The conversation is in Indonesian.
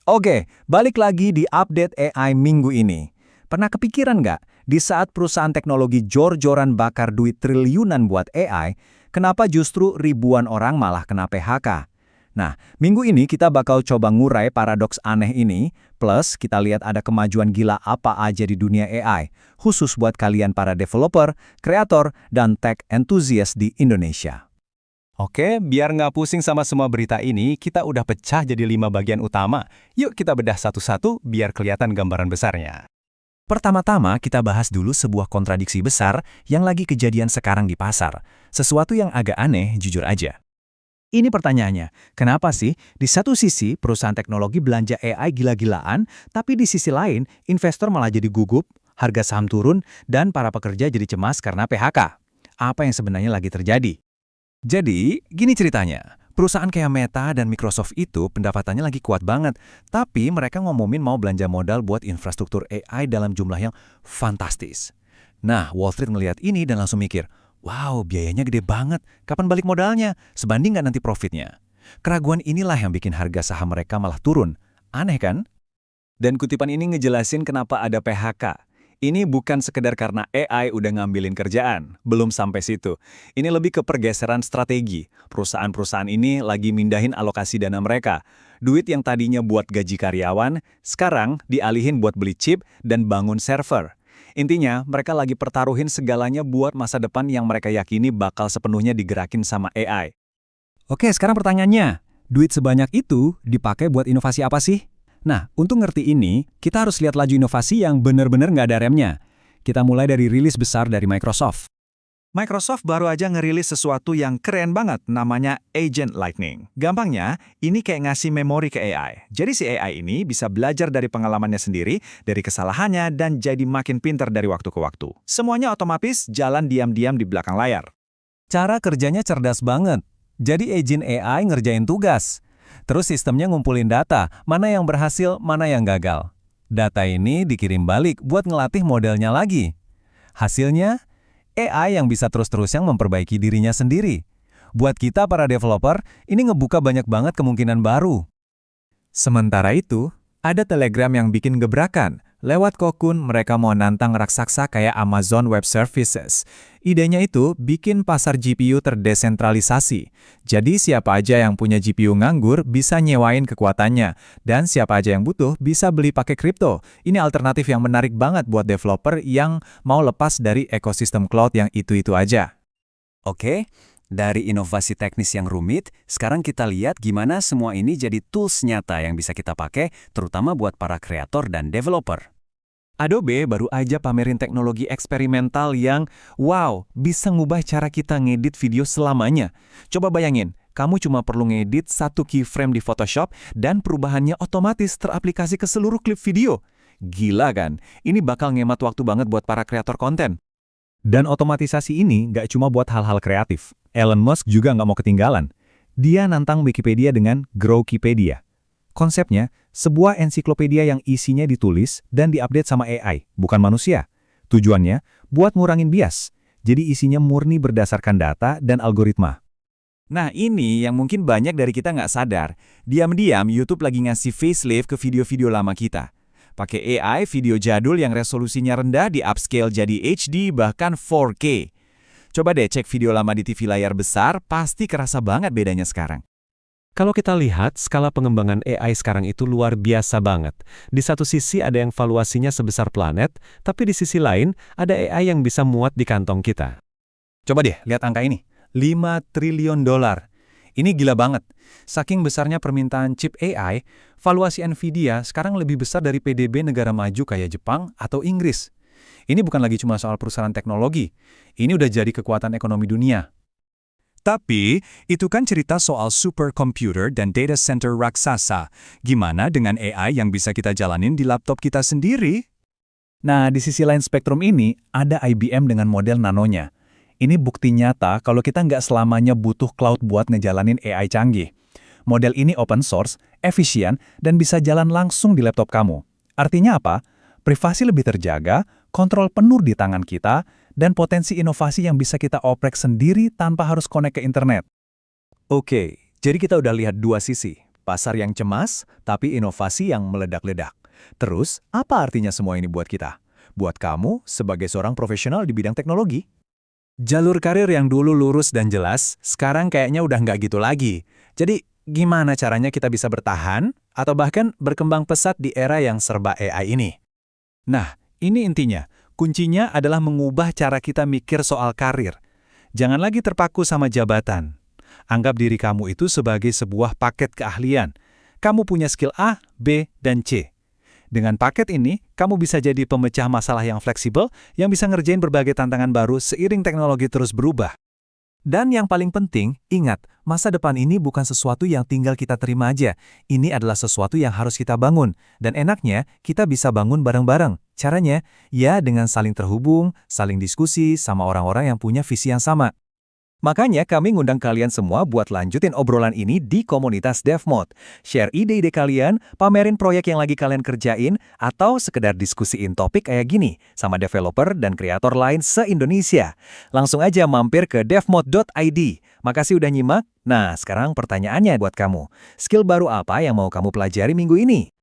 Oke, balik lagi di update AI minggu ini. Pernah kepikiran nggak, di saat perusahaan teknologi jor-joran bakar duit triliunan buat AI, kenapa justru ribuan orang malah kena PHK? Nah, minggu ini kita bakal coba ngurai paradoks aneh ini, plus kita lihat ada kemajuan gila apa aja di dunia AI, khusus buat kalian para developer, kreator, dan tech enthusiast di Indonesia. Oke, biar nggak pusing sama semua berita ini, kita udah pecah jadi 5 bagian utama. Yuk kita bedah satu-satu biar kelihatan gambaran besarnya. Pertama-tama, kita bahas dulu sebuah kontradiksi besar yang lagi kejadian sekarang di pasar. Sesuatu yang agak aneh, jujur aja. Ini pertanyaannya, kenapa sih di satu sisi perusahaan teknologi belanja AI gila-gilaan, tapi di sisi lain investor malah jadi gugup, harga saham turun, dan para pekerja jadi cemas karena PHK? Apa yang sebenarnya lagi terjadi? Jadi, gini ceritanya. Perusahaan kayak Meta dan Microsoft itu pendapatannya lagi kuat banget, tapi mereka ngomongin mau belanja modal buat infrastruktur AI dalam jumlah yang fantastis. Nah, Wall Street ngelihat ini dan langsung mikir, wow, biayanya gede banget, kapan balik modalnya? Sebanding nggak nanti profitnya? Keraguan inilah yang bikin harga saham mereka malah turun. Aneh kan? Dan kutipan ini ngejelasin kenapa ada PHK. Ini bukan sekedar karena AI udah ngambilin kerjaan, belum sampai situ. Ini lebih ke pergeseran strategi. Perusahaan-perusahaan ini lagi mindahin alokasi dana mereka. Duit yang tadinya buat gaji karyawan, sekarang dialihin buat beli chip dan bangun server. Intinya, mereka lagi pertaruhin segalanya buat masa depan yang mereka yakini bakal sepenuhnya digerakin sama AI. Oke, sekarang pertanyaannya, duit sebanyak itu dipakai buat inovasi apa sih? Nah, untuk ngerti ini, kita harus lihat laju inovasi yang benar-benar nggak ada remnya. Kita mulai dari rilis besar dari Microsoft. Microsoft baru aja ngerilis sesuatu yang keren banget, namanya Agent Lightning. Gampangnya, ini kayak ngasih memori ke AI. Jadi si AI ini bisa belajar dari pengalamannya sendiri, dari kesalahannya, dan jadi makin pintar dari waktu ke waktu. Semuanya otomatis jalan diam-diam di belakang layar. Cara kerjanya cerdas banget. Jadi agent AI ngerjain tugas. Terus sistemnya ngumpulin data, mana yang berhasil, mana yang gagal. Data ini dikirim balik buat ngelatih modelnya lagi. Hasilnya, AI yang bisa terus-terusan memperbaiki dirinya sendiri. Buat kita para developer, ini ngebuka banyak banget kemungkinan baru. Sementara itu, ada Telegram yang bikin gebrakan. Lewat Cocoon, mereka mau nantang raksasa kayak Amazon Web Services. Idenya itu bikin pasar GPU terdesentralisasi. Jadi siapa aja yang punya GPU nganggur bisa nyewain kekuatannya. Dan siapa aja yang butuh bisa beli pakai kripto. Ini alternatif yang menarik banget buat developer yang mau lepas dari ekosistem cloud yang itu-itu aja. Oke, dari inovasi teknis yang rumit, sekarang kita lihat gimana semua ini jadi tools nyata yang bisa kita pakai, terutama buat para kreator dan developer. Adobe baru aja pamerin teknologi eksperimental yang, wow, bisa ngubah cara kita ngedit video selamanya. Coba bayangin, kamu cuma perlu ngedit satu keyframe di Photoshop dan perubahannya otomatis teraplikasi ke seluruh klip video. Gila kan? Ini bakal ngemat waktu banget buat para kreator konten. Dan otomatisasi ini nggak cuma buat hal-hal kreatif. Elon Musk juga nggak mau ketinggalan. Dia nantang Wikipedia dengan Growkipedia. Konsepnya, sebuah ensiklopedia yang isinya ditulis dan diupdate sama AI, bukan manusia. Tujuannya, buat ngurangin bias. Jadi isinya murni berdasarkan data dan algoritma. Nah ini yang mungkin banyak dari kita nggak sadar. Diam-diam YouTube lagi ngasih facelift ke video-video lama kita. Pakai AI, video jadul yang resolusinya rendah di upscale jadi HD bahkan 4K. Coba deh cek video lama di TV layar besar, pasti kerasa banget bedanya sekarang. Kalau kita lihat, skala pengembangan AI sekarang itu luar biasa banget. Di satu sisi ada yang valuasinya sebesar planet, tapi di sisi lain ada AI yang bisa muat di kantong kita. Coba deh lihat angka ini, 5 triliun dolar. Ini gila banget. Saking besarnya permintaan chip AI, valuasi Nvidia sekarang lebih besar dari PDB negara maju kayak Jepang atau Inggris. Ini bukan lagi cuma soal perusahaan teknologi, ini udah jadi kekuatan ekonomi dunia. Tapi, itu kan cerita soal superkomputer dan data center raksasa. Gimana dengan AI yang bisa kita jalanin di laptop kita sendiri? Nah, di sisi lain spektrum ini, ada IBM dengan model nanonya. Ini bukti nyata kalau kita nggak selamanya butuh cloud buat ngejalanin AI canggih. Model ini open source, efisien, dan bisa jalan langsung di laptop kamu. Artinya apa? Privasi lebih terjaga, kontrol penuh di tangan kita, dan potensi inovasi yang bisa kita oprek sendiri tanpa harus connect ke internet. Oke, jadi kita udah lihat dua sisi. pasar yang cemas, tapi inovasi yang meledak-ledak. Terus, apa artinya semua ini buat kita? Buat kamu sebagai seorang profesional di bidang teknologi? Jalur karir yang dulu lurus dan jelas, sekarang kayaknya udah nggak gitu lagi. Jadi, gimana caranya kita bisa bertahan, atau bahkan berkembang pesat di era yang serba AI ini? Nah, ini intinya. Kuncinya adalah mengubah cara kita mikir soal karir. Jangan lagi terpaku sama jabatan. Anggap diri kamu itu sebagai sebuah paket keahlian. Kamu punya skill A, B, dan C. Dengan paket ini, kamu bisa jadi pemecah masalah yang fleksibel yang bisa ngerjain berbagai tantangan baru seiring teknologi terus berubah. Dan yang paling penting, ingat, masa depan ini bukan sesuatu yang tinggal kita terima aja. Ini adalah sesuatu yang harus kita bangun. Dan enaknya, kita bisa bangun bareng-bareng. Caranya, ya dengan saling terhubung, saling diskusi sama orang-orang yang punya visi yang sama. Makanya kami ngundang kalian semua buat lanjutin obrolan ini di komunitas DevMod. Share ide-ide kalian, pamerin proyek yang lagi kalian kerjain, atau sekedar diskusiin topik kayak gini sama developer dan kreator lain se-Indonesia. Langsung aja mampir ke devmod.id. Makasih udah nyimak. Nah, sekarang pertanyaannya buat kamu. Skill baru apa yang mau kamu pelajari minggu ini?